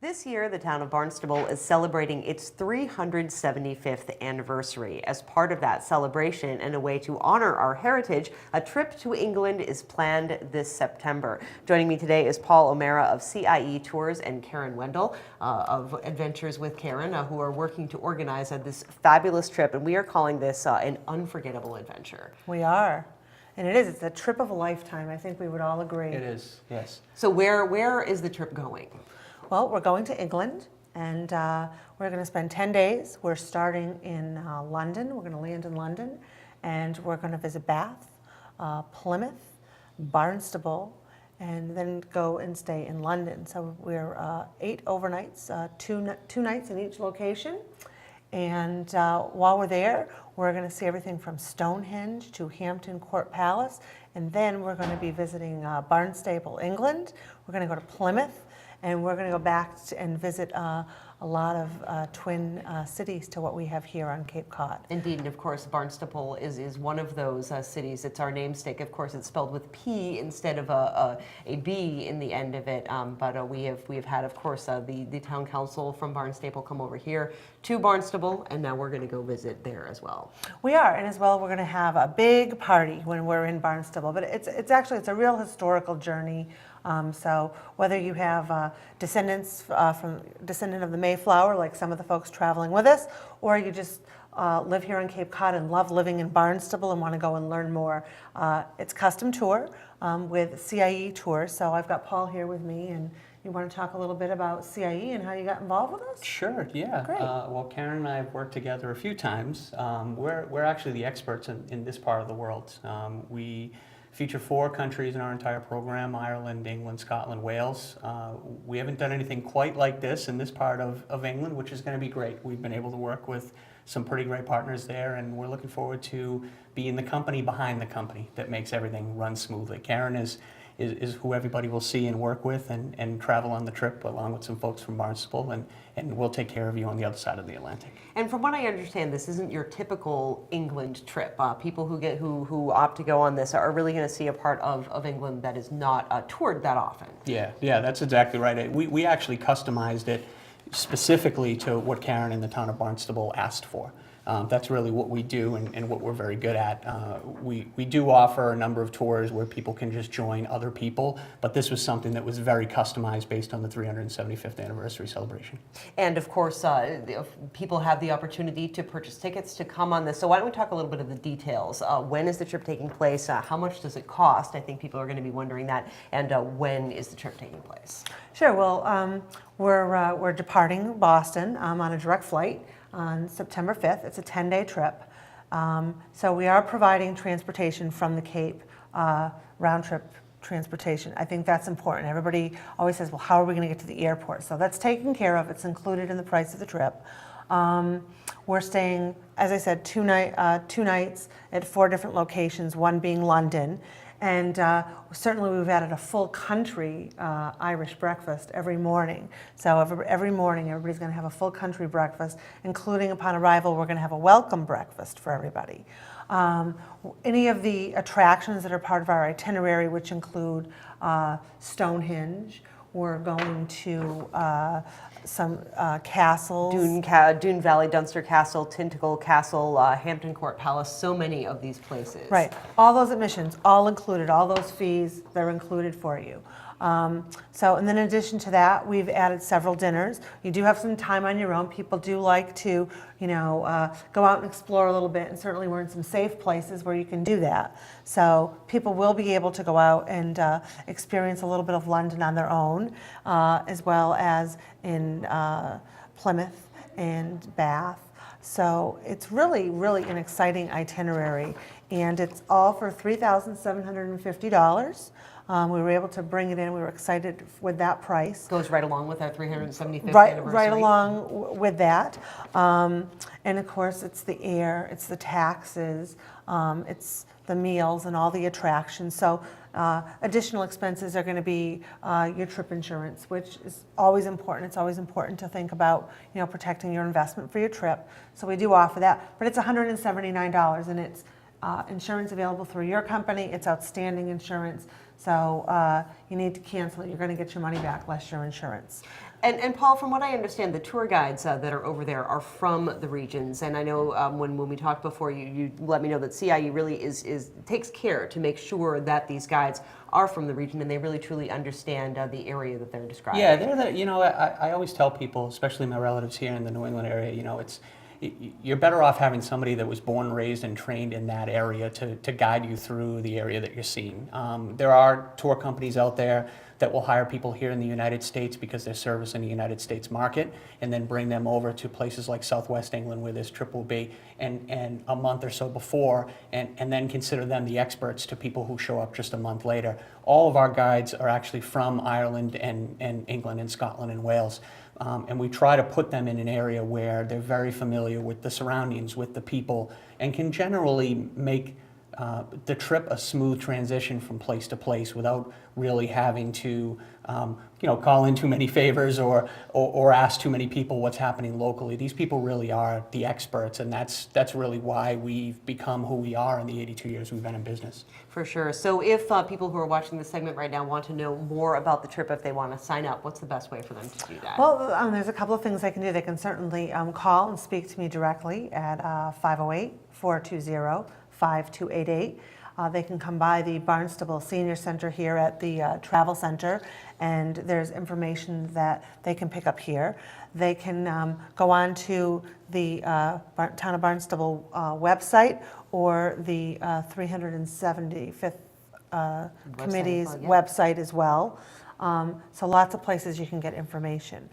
This year, the town of Barnstable is celebrating its 375th anniversary. As part of that celebration and a way to honor our heritage, a trip to England is planned this September. Joining me today is Paul O'Meara of CIE Tours and Karen Wendell of Adventures with Karen, who are working to organize this fabulous trip. And we are calling this an unforgettable adventure. We are. And it is. It's a trip of a lifetime. I think we would all agree. It is, yes. So where is the trip going? Well, we're going to England, and we're going to spend 10 days. We're starting in London. We're going to land in London, and we're going to visit Bath, Plymouth, Barnstable, and then go and stay in London. So we're 8 overnights, two nights in each location. And while we're there, we're going to see everything from Stonehenge to Hampton Court Palace, and then we're going to be visiting Barnstaple, England. We're going to go to Plymouth, and we're going to go back and visit a lot of twin cities to what we have here on Cape Cod. Indeed, and of course, Barnstaple is one of those cities. It's our namesake. Of course, it's spelled with P instead of a B in the end of it. But we have had, of course, the town council from Barnstaple come over here to Barnstable, and now we're going to go visit there as well. We are, and as well, we're going to have a big party when we're in Barnstable. But it's a real historical journey. So whether you have descendant of the Mayflower, like some of the folks traveling with us, or you just live here on Cape Cod and love living in Barnstable and want to go and learn more, it's custom tour with CIE Tours. So I've got Paul here with me, and you want to talk a little bit about CIE and how you got involved with us? Sure, yeah. Great. Well, Karen and I have worked together a few times. We're actually the experts in this part of the world. We feature 4 countries in our entire program: Ireland, England, Scotland, Wales. We haven't done anything quite like this in this part of England, which is going to be great. We've been able to work with some pretty great partners there, and we're looking forward to being the company behind the company that makes everything run smoothly. Karen is who everybody will see and work with and travel on the trip along with some folks from Barnstable, and we'll take care of you on the other side of the Atlantic. And from what I understand, this isn't your typical England trip. People who opt to go on this are really going to see a part of England that is not toured that often. Yeah, that's exactly right. We actually customized it specifically to what Karen and the town of Barnstable asked for. That's really what we do and what we're very good at. We do offer a number of tours where people can just join other people, but this was something that was very customized based on the 375th anniversary celebration. And of course, people have the opportunity to purchase tickets to come on this. So why don't we talk a little bit of the details? When is the trip taking place? How much does it cost? I think people are going to be wondering that. And when is the trip taking place? Sure. Well, we're departing Boston on a direct flight on September 5th. It's a 10-day trip. So we are providing transportation from the Cape, round-trip transportation. I think that's important. Everybody always says, well, how are we going to get to the airport? So that's taken care of. It's included in the price of the trip. We're staying, as I said, two nights at 4 different locations, one being London. And certainly we've added a full country Irish breakfast every morning. So every morning everybody's going to have a full country breakfast, including upon arrival we're going to have a welcome breakfast for everybody. Any of the attractions that are part of our itinerary, which include Stonehenge, we're going to some castles. Dune Valley, Dunster Castle, Tintagel Castle, Hampton Court Palace, so many of these places. Right. All those admissions, all included, all those fees, they're included for you. And then in addition to that, we've added several dinners. You do have some time on your own. People do like to, go out and explore a little bit, and certainly we're in some safe places where you can do that. So people will be able to go out and experience a little bit of London on their own, as well as in Plymouth and Bath. So it's really, really an exciting itinerary, and it's all for $3,750. We were able to bring it in. We were excited with that price. Goes right along with our 375th anniversary. Right along with that. And of course, it's the air, it's the taxes, it's the meals and all the attractions. So additional expenses are going to be your trip insurance, which is always important. It's always important to think about, protecting your investment for your trip. So we do offer that, but it's $179, and it's insurance available through your company. It's outstanding insurance, so you need to cancel it. You're going to get your money back less your insurance. And Paul, from what I understand, the tour guides that are over there are from the regions. And I know when we talked before, you let me know that CIE really takes care to make sure that these guides are from the region and they really truly understand the area that they're describing. Yeah, I always tell people, especially my relatives here in the New England area, you're better off having somebody that was born, raised, and trained in that area to guide you through the area that you're seeing. There are tour companies out there that will hire people here in the United States because they're servicing the United States market, and then bring them over to places like Southwest England where this trip will be, and a month or so before, and then consider them the experts to people who show up just a month later. All of our guides are actually from Ireland and England and Scotland and Wales. And we try to put them in an area where they're very familiar with the surroundings, with the people, and can generally make the trip a smooth transition from place to place without really having to call in too many favors or ask too many people what's happening locally. These people really are the experts, and that's really why we've become who we are in the 82 years we've been in business. For sure. So if people who are watching this segment right now want to know more about the trip, if they want to sign up, what's the best way for them to do that? Well, there's a couple of things they can do. They can certainly call and speak to me directly at 508-420-5288. They can come by the Barnstable Senior Center here at the Travel Center, and there's information that they can pick up here. They can go on to the Town of Barnstable website or the 375th Committee's website as well. So lots of places you can get information.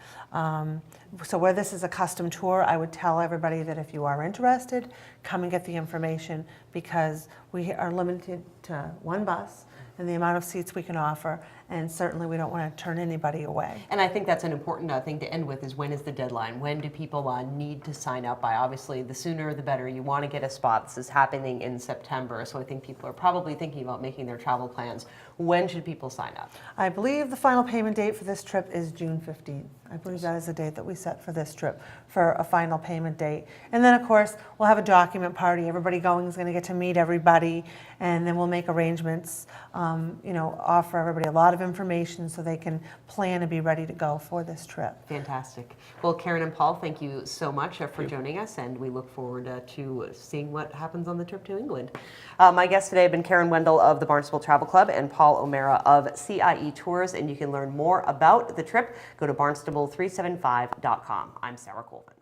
So where this is a custom tour, I would tell everybody that if you are interested, come and get the information, because we are limited to one bus and the amount of seats we can offer, and certainly we don't want to turn anybody away. And I think that's an important thing to end with, is when is the deadline? When do people need to sign up by? Obviously, the sooner the better. You want to get a spot. This is happening in September, so I think people are probably thinking about making their travel plans. When should people sign up? I believe the final payment date for this trip is June 15th. I believe that is the date that we set for this trip, for a final payment date. And then, of course, we'll have a document party. Everybody going is going to get to meet everybody, and then we'll make arrangements, offer everybody a lot of information so they can plan and be ready to go for this trip. Fantastic. Well, Karen and Paul, thank you so much for joining us, and we look forward to seeing what happens on the trip to England. My guests today have been Karen Wendell of the Barnstable Travel Club and Paul O'Meara of CIE Tours, and you can learn more about the trip. Go to barnstable375.com. I'm Sarah Colvin.